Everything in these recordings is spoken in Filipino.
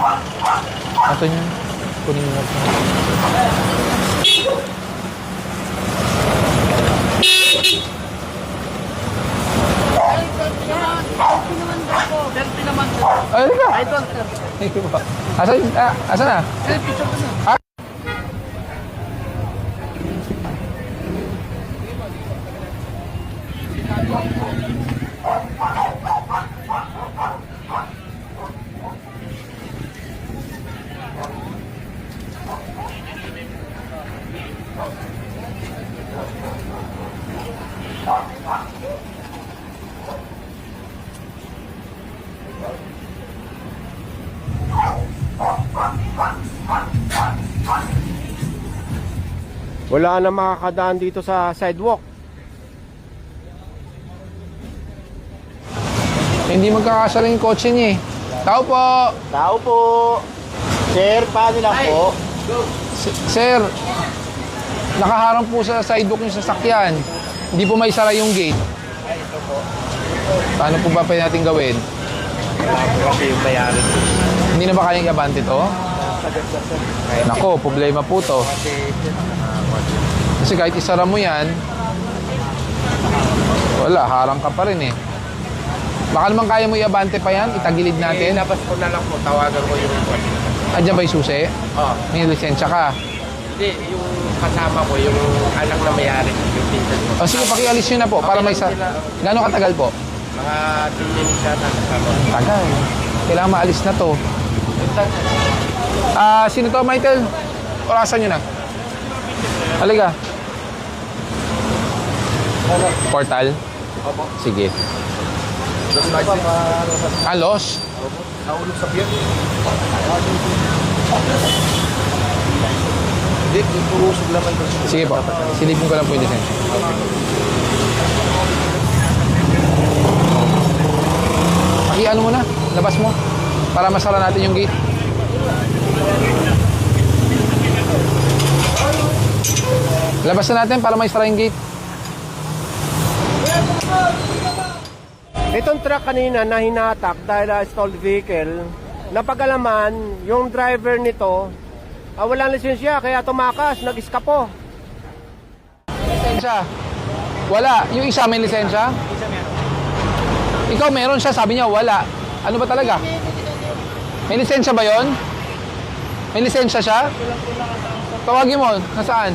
Ato nyo. Kunin mo. Ay, ka. Asan na? Ah? Wala na makakadaan dito sa sidewalk. Hindi magkakasya yung kotse niya eh. Tao po! Tao po. Sir, paano lang po? Sir, nakaharang po sa sidewalk yung sasakyan. Hindi po may sara yung gate. Paano po ba pwede natin gawin? Kasi yung bayari. Hindi na ba kayang i-abante to? Nako, problema po to. Kasi kahit isara mo yan, wala, harang ka pa rin eh. Baka naman kaya mo i-abante pa yan, itagilid natin. Labas ko na lang po, tawagan ko yung Andiyan ba yung susi? Oh. May lisensya ka. Hindi, yung kasama ko, yung anak na mayari, yung pinsan ko. O sige, pakialis nyo na po para may sa... Gano'ng katagal po? Mga 10 minutes yata kasama. Tagal. Kailangan maalis na to. Sino to, Michael? Orasan nyo na. Halika. Portal? Opo. Sige. Los? Naulog sa pier. Hindi, purusog naman doon. Sige po. Silipin ko lang po yung lisensya. Paki-ano mo na. Labas mo. Para masara natin yung gate. Labas na natin para maisara yung gate. Itong truck kanina na hinatak dahil stalled vehicle, napagalaman yung driver nito walang lisensya kaya tumakas, nag-iskapo. Lisensya? Wala. Yung isa may lisensya? Isa meron. Ikaw meron siya, sabi niya wala. Ano ba talaga? May lisensya ba yon? May lisensya siya? Tawagin mo, nasaan?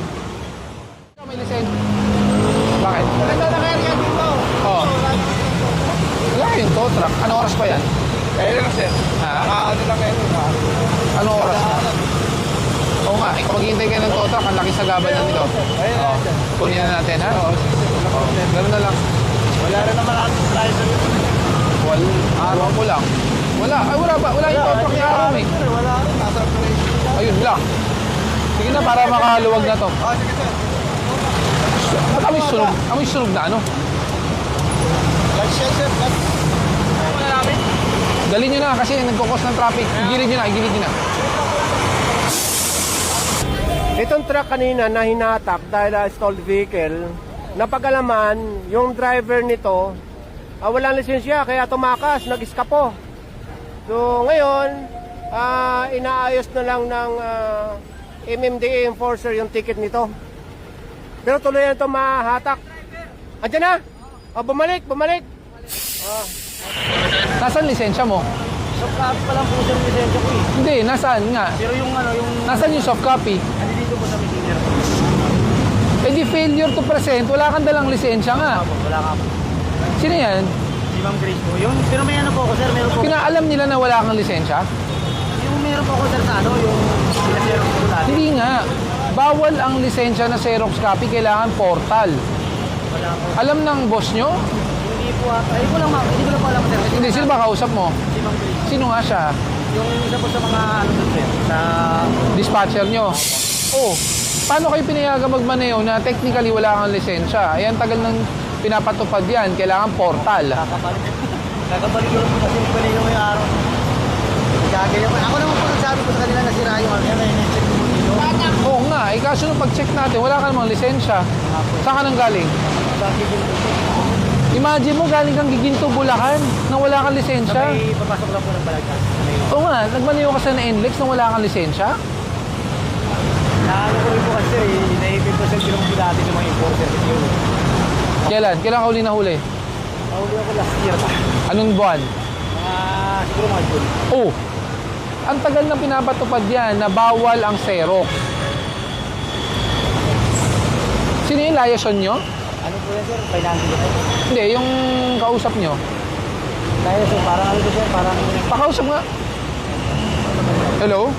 May lisensya. Bakit? Maganda na kaya yan dito. Oo. Wala yung tow truck. Ano oras pa yan? Kaya lang sir, Ha? ano lang kayo na? Ano oras? Oo nga, ikaw maghihintay kayo ng tow truck. Ang laki sa gaban na nito. Oo. Kunin na natin, ha? Oo. Meron na lang. Wala rin naman ang driver. Araw ko lang. Wala. Ay, wala ba? Wala yung tow truck ni Aram eh. Wala rin. Nasa Ayun lang. Sige na, para makaluwag na to. sige sir. Ba't amoy sunog na ano? Like sir. Wala namin. Dali nyo na kasi nagkukos ng traffic. Igilid nyo na. Itong truck kanina na hinatak dahil stalled vehicle, napagalaman yung driver nito walang lisensya kaya tumakas, nag-iskapo. So ngayon, inaayos na lang ng MMDA enforcer yung ticket nito. Pero tuloy na ito mahatak. Andiyan na! Bumalik! Nasaan lisensya mo? Soft copy pa lang po sir yung lisensya ko eh. Hindi, nasaan nga? Pero yung Nasaan yung soft copy? dito po sa messenger ko. Eh di failure to present, wala kang dalang lisensya nga. Wala ka po. Sino yan? Si Ma'am Grace po. Yung, pero may ano po ako sir, meron po. Pinaalam nila na wala kang lisensya? Yung meron po ako sir sa ano, yung pinasero ko dati. Hindi nga. Bawal ang lisensya na Xerox copy, kailangan portal. Wala po. Alam ng boss nyo? Hindi po ata. Hindi ko lang po alam sir. Kasi Hindi, sino ba kausap mo? si Ma'am Grace. Sino nga siya? Yung isa po sa mga ano sir, sa Dispatcher nyo? Oh, paano kayo pinayagan magmaneho na technically wala kang lisensya? Ayan, tagal nang pinapatupad yan. Kailangan portal. kakabalik. Kakabalik ko lang po kasi pala yung araw. Gagaya po. Ako naman po nagsabi ko sa kanila na sira yung ano yan. I-check ko po dito. Oo nga, eh kaso nung pag-check natin, wala ka namang lisensya. Saan ka nang galing? Sa civil po. Imagine mo, galing kang Giginto, Bulacan, nang wala kang lisensya. May papasok lang po ng Balagtas. Oo nga, nagmaniyo ka sa na NLEX nang wala kang lisensya. Naano ko rin po kasi sir, naipin po sir kilong po dati ng mga importer. Kailan? Kailan ka huli na huli? Nahuli ako last year pa. Anong buwan? Siguro mga June. Oh, ang tagal na pinapatupad yan na bawal ang Xerox. Sino yung liaison nyo? Ano po yan sir? Financial ko. Hindi, yung kausap nyo. Dahil sir, parang ano to sir, parang... Pakausap nga. Hello?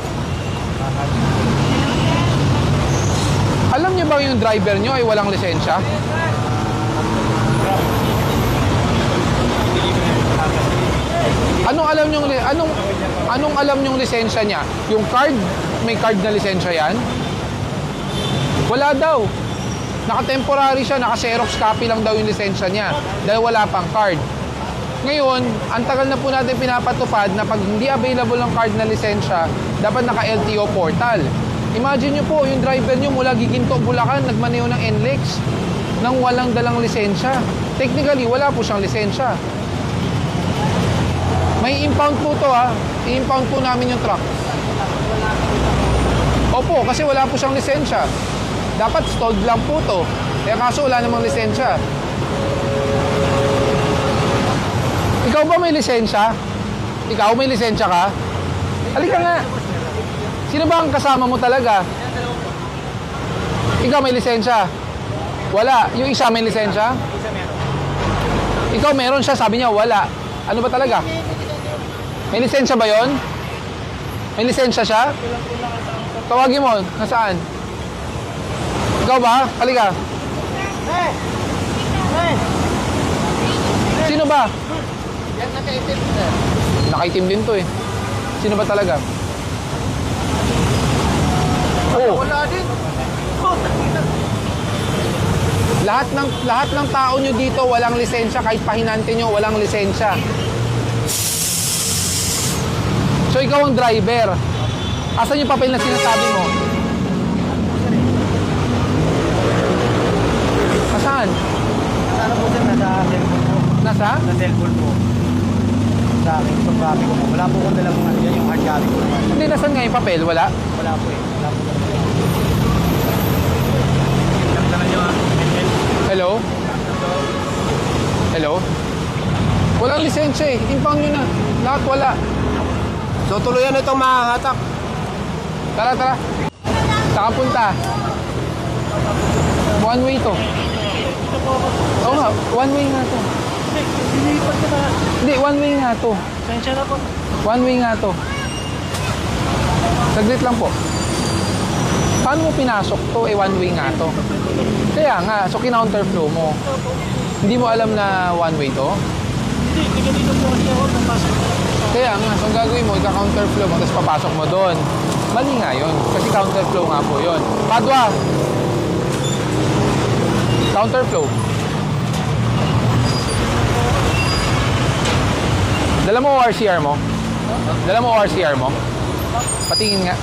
Alam nyo ba yung driver nyo ay walang lisensya? Anong alam nyo lisensya niya? Yung card? May card na lisensya yan? Wala daw. Naka-temporary siya, naka-Xerox copy lang daw yung lisensya niya dahil wala pang card. Ngayon, ang tagal na po natin pinapatupad na pag hindi available ang card na lisensya, dapat naka-LTO portal. Imagine nyo po, yung driver nyo mula Giginto, Bulacan, nagmaneho ng NLEX nang walang dalang lisensya. Technically, wala po siyang lisensya. May impound po to ha. I-impound po namin yung truck. Opo, kasi wala po siyang lisensya. Dapat stalled lang po to. Kaya kaso wala namang lisensya. Ikaw ba may lisensya? Ikaw may lisensya ka? Halika nga. Sino ba ang kasama mo talaga? Ikaw may lisensya? Wala. Yung isa may lisensya? Ikaw meron siya, sabi niya wala. Ano ba talaga? May lisensya ba yon? May lisensya siya? Tawagin mo, nasaan? Ikaw ba? Halika. Hey! Hey! Sino ba? Yan nakaitim sir. Nakaitim din to eh. Sino ba talaga? Oh, Wala din. lahat ng tao nyo dito walang lisensya, kahit pahinante nyo walang lisensya. So ikaw ang driver. Asan yung papel na sinasabi mo? Nasaan? Ano po sir, nasa cellphone po. Nasa? Sa cellphone po. Sa akin, sa copy ko po. Wala po kung dala mga yan, yung hard copy ko naman. Hindi, nasaan nga yung papel? Wala? Wala po eh. Wala po talaga. Nagdala nyo Hello? Hello? Walang lisensya eh. Impound nyo na. Lahat wala. So tuluyan itong mahahatak. Tara, tara. Saan ka punta? One way to. Oo nga, one way nga to. Dilipat ka na. Hindi, one way nga to. Sensya na po. One way nga to. Saglit lang po. Paano mo pinasok to? Eh, one way nga to. Kaya nga, so kinounterflow mo. Hindi mo alam na one way to? Hindi ganito po kasi ako napasok. Kaya nga, so ang gagawin mo, ika-counterflow mo, tapos papasok mo doon. Mali nga yun, kasi counterflow nga po yun. Padua! Counterflow. Dala mo ORCR mo? Dala mo ORCR mo? Patingin nga.